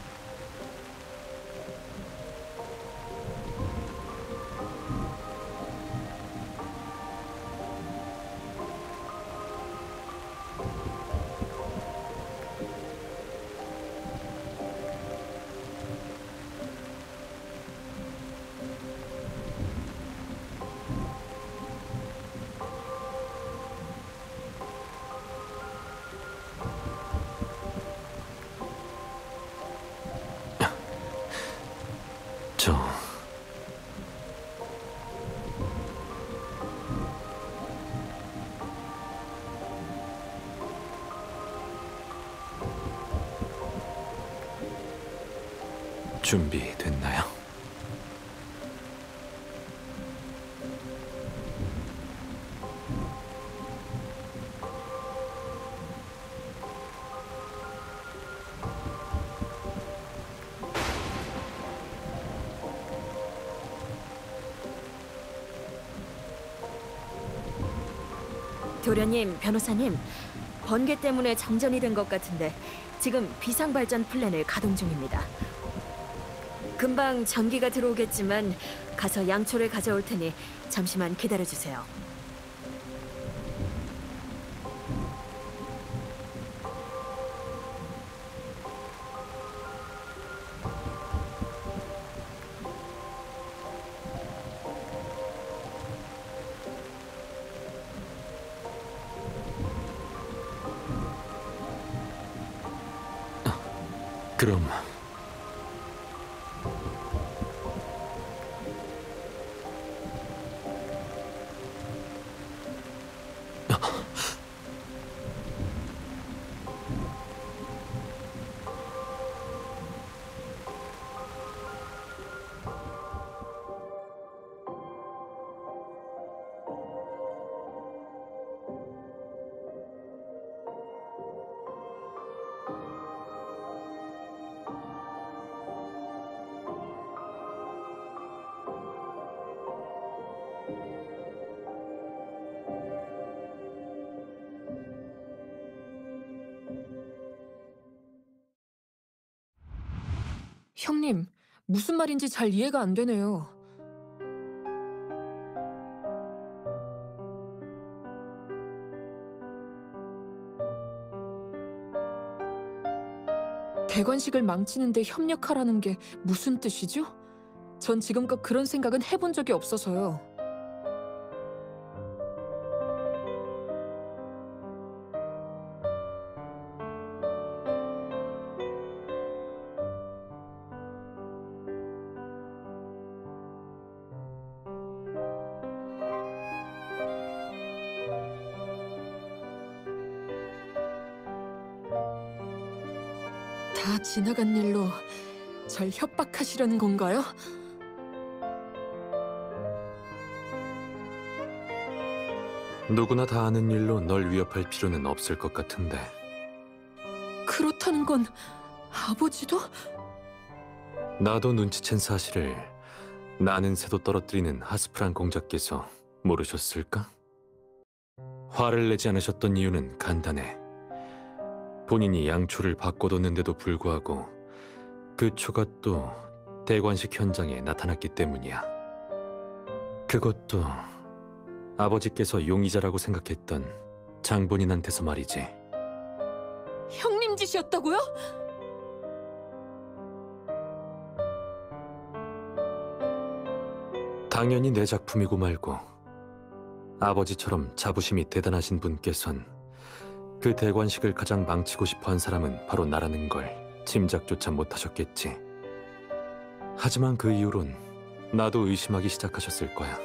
저... 준비됐나요? 도련님, 변호사님, 번개 때문에 정전이 된 것 같은데 지금 비상발전 플랜을 가동 중입니다. 금방 전기가 들어오겠지만 가서 양초를 가져올 테니 잠시만 기다려주세요. 그럼... 형님, 무슨 말인지 잘 이해가 안 되네요. 대관식을 망치는데 협력하라는 게 무슨 뜻이죠? 전 지금껏 그런 생각은 해본 적이 없어서요. 다 지나간 일로 절 협박하시려는 건가요? 누구나 다 아는 일로 널 위협할 필요는 없을 것 같은데. 그렇다는 건 아버지도? 나도 눈치챈 사실을 나는 새도 떨어뜨리는 하스프란 공자께서 모르셨을까? 화를 내지 않으셨던 이유는 간단해. 본인이 양초를 바꿔뒀는데도 불구하고 그 초가 또 대관식 현장에 나타났기 때문이야. 그것도 아버지께서 용의자라고 생각했던 장본인한테서 말이지. 형님 짓이었다고요? 당연히 내 작품이고 말고 아버지처럼 자부심이 대단하신 분께선 그 대관식을 가장 망치고 싶어한 사람은 바로 나라는 걸 짐작조차 못하셨겠지. 하지만 그 이후론 나도 의심하기 시작하셨을 거야.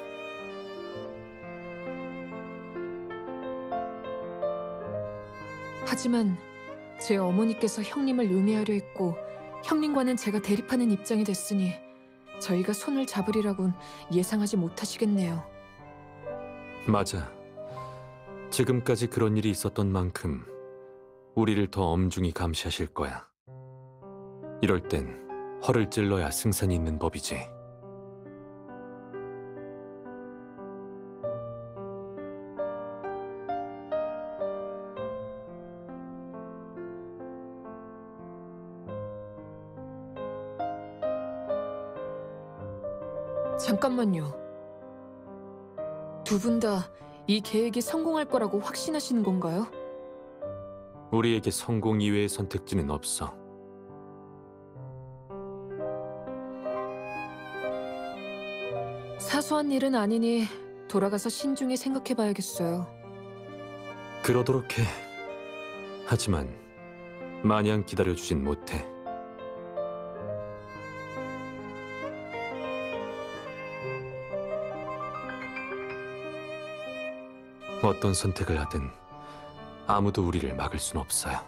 하지만 제 어머니께서 형님을 용해하려 했고 형님과는 제가 대립하는 입장이 됐으니 저희가 손을 잡으리라곤 예상하지 못하시겠네요. 맞아. 지금까지 그런 일이 있었던 만큼 우리를 더 엄중히 감시하실 거야. 이럴 땐 허를 찔러야 승산이 있는 법이지. 잠깐만요. 두 분 다 이 계획이 성공할 거라고 확신하시는 건가요? 우리에게 성공 이외의 선택지는 없어. 사소한 일은 아니니 돌아가서 신중히 생각해봐야겠어요. 그러도록 해. 하지만 마냥 기다려주진 못해. 어떤 선택을 하든 아무도 우리를 막을 순 없어요.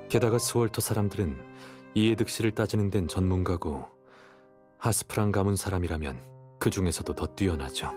게다가 스월터 사람들은 이해 득실을 따지는 데는 전문가고 하스프란 가문 사람이라면 그 중에서도 더 뛰어나죠.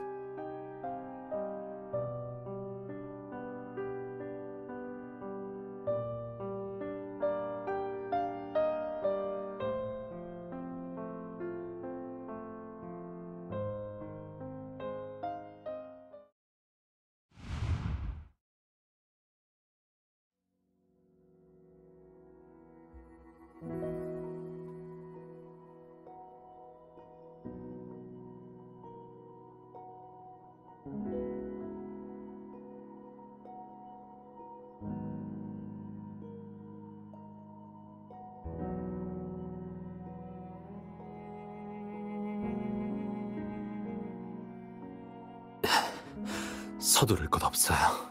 서두를 것 없어요.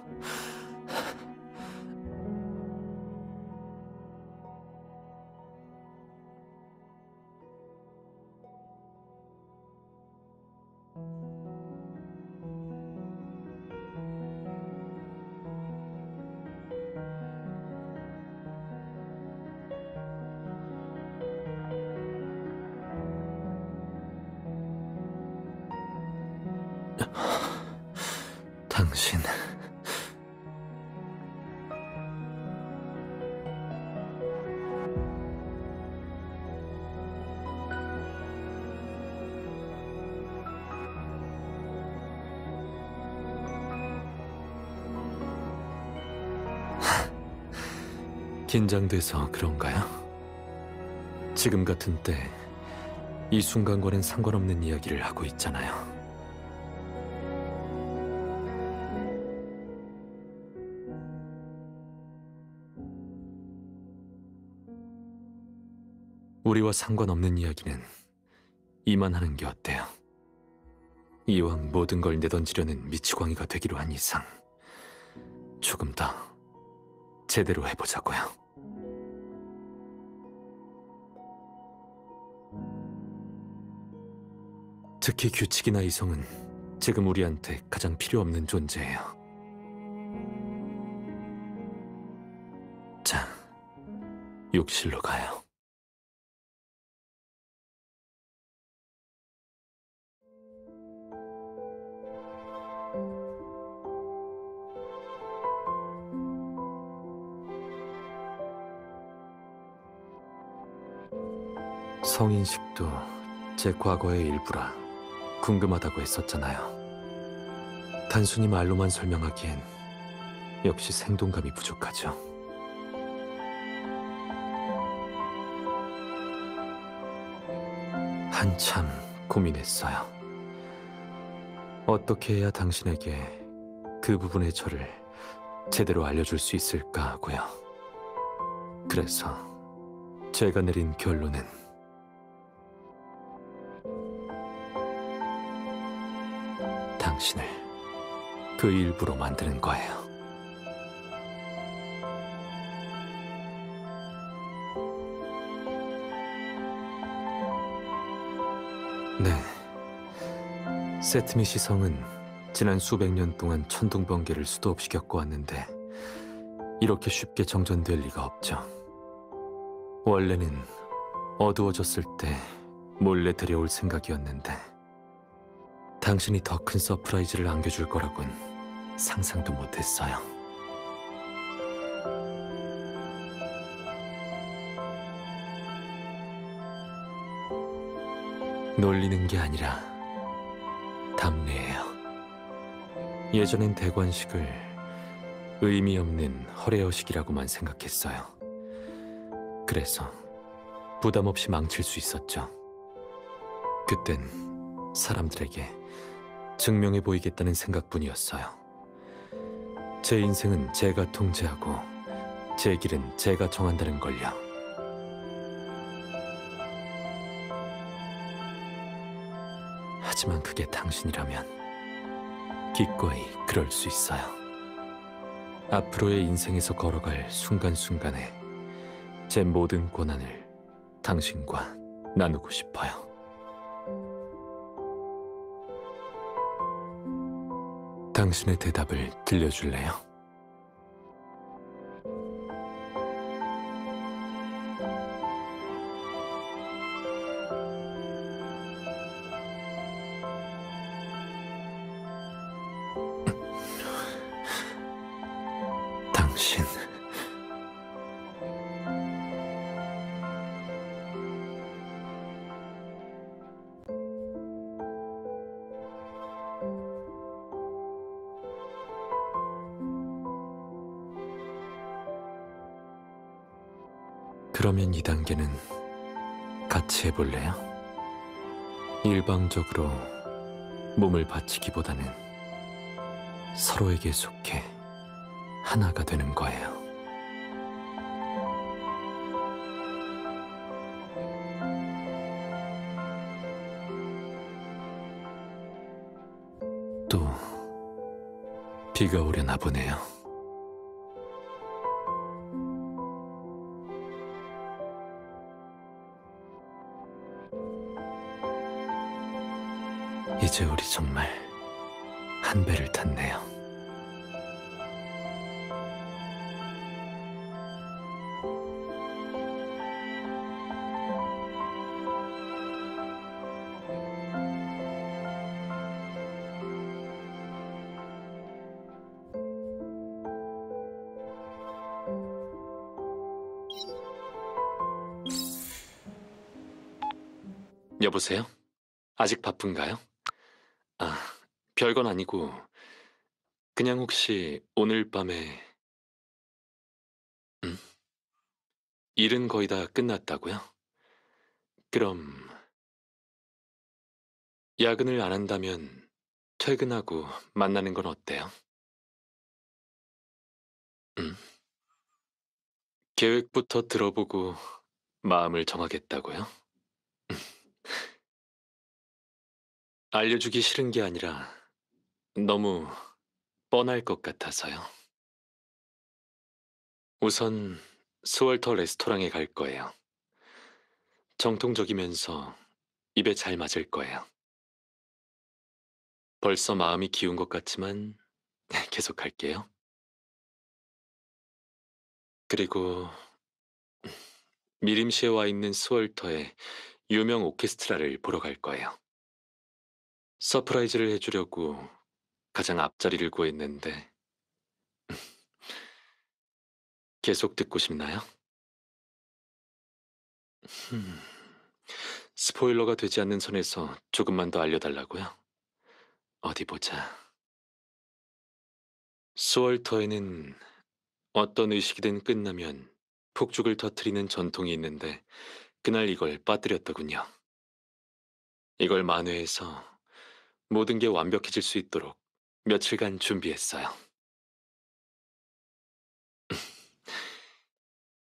당신... 긴장돼서 그런가요? 지금 같은 때 이 순간과는 상관없는 이야기를 하고 있잖아요. 우리와 상관없는 이야기는 이만하는 게 어때요? 이왕 모든 걸 내던지려는 미치광이가 되기로 한 이상 조금 더 제대로 해보자고요. 특히 규칙이나 이성은 지금 우리한테 가장 필요 없는 존재예요. 자, 욕실로 가요. 성인식도 제 과거의 일부라 궁금하다고 했었잖아요. 단순히 말로만 설명하기엔 역시 생동감이 부족하죠. 한참 고민했어요. 어떻게 해야 당신에게 그 부분의 저를 제대로 알려줄 수 있을까 하고요. 그래서 제가 내린 결론은 당신을 그 일부로 만드는 거예요. 네, 세트미 시성은 지난 수백 년 동안 천둥번개를 수도 없이 겪어왔는데 이렇게 쉽게 정전될 리가 없죠. 원래는 어두워졌을 때 몰래 데려올 생각이었는데 당신이 더 큰 서프라이즈를 안겨줄 거라곤 상상도 못했어요. 놀리는 게 아니라 답례예요. 예전엔 대관식을 의미 없는 허례허식이라고만 생각했어요. 그래서 부담 없이 망칠 수 있었죠. 그땐 사람들에게 증명해 보이겠다는 생각뿐이었어요. 제 인생은 제가 통제하고 제 길은 제가 정한다는 걸요. 하지만 그게 당신이라면 기꺼이 그럴 수 있어요. 앞으로의 인생에서 걸어갈 순간순간에 제 모든 권한을 당신과 나누고 싶어요. 당신의 대답을 들려줄래요? 당신... 그러면 2단계는 같이 해볼래요? 일방적으로 몸을 바치기보다는 서로에게 속해 하나가 되는 거예요. 또 비가 오려나 보네요. 이제 우리 정말 한 배를 탔네요. 여보세요? 아직 바쁜가요? 아, 별건 아니고 그냥 혹시 오늘 밤에 일은 거의 다 끝났다고요? 그럼 야근을 안 한다면 퇴근하고 만나는 건 어때요? 계획부터 들어보고 마음을 정하겠다고요? 알려주기 싫은 게 아니라 너무 뻔할 것 같아서요. 우선 스월터 레스토랑에 갈 거예요. 정통적이면서 입에 잘 맞을 거예요. 벌써 마음이 기운 것 같지만 계속 할게요. 그리고 미림시에 와 있는 스월터의 유명 오케스트라를 보러 갈 거예요. 서프라이즈를 해주려고 가장 앞자리를 구했는데 계속 듣고 싶나요? 음, 스포일러가 되지 않는 선에서 조금만 더 알려달라고요? 어디 보자. 스월터에는 어떤 의식이든 끝나면 폭죽을 터트리는 전통이 있는데 그날 이걸 빠뜨렸더군요. 이걸 만회해서 모든 게 완벽해질 수 있도록 며칠간 준비했어요.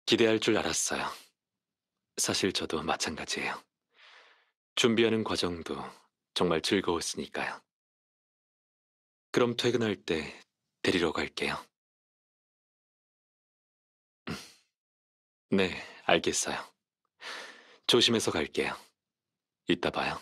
기대할 줄 알았어요. 사실 저도 마찬가지예요. 준비하는 과정도 정말 즐거웠으니까요. 그럼 퇴근할 때 데리러 갈게요. 네, 알겠어요. 조심해서 갈게요. 이따 봐요.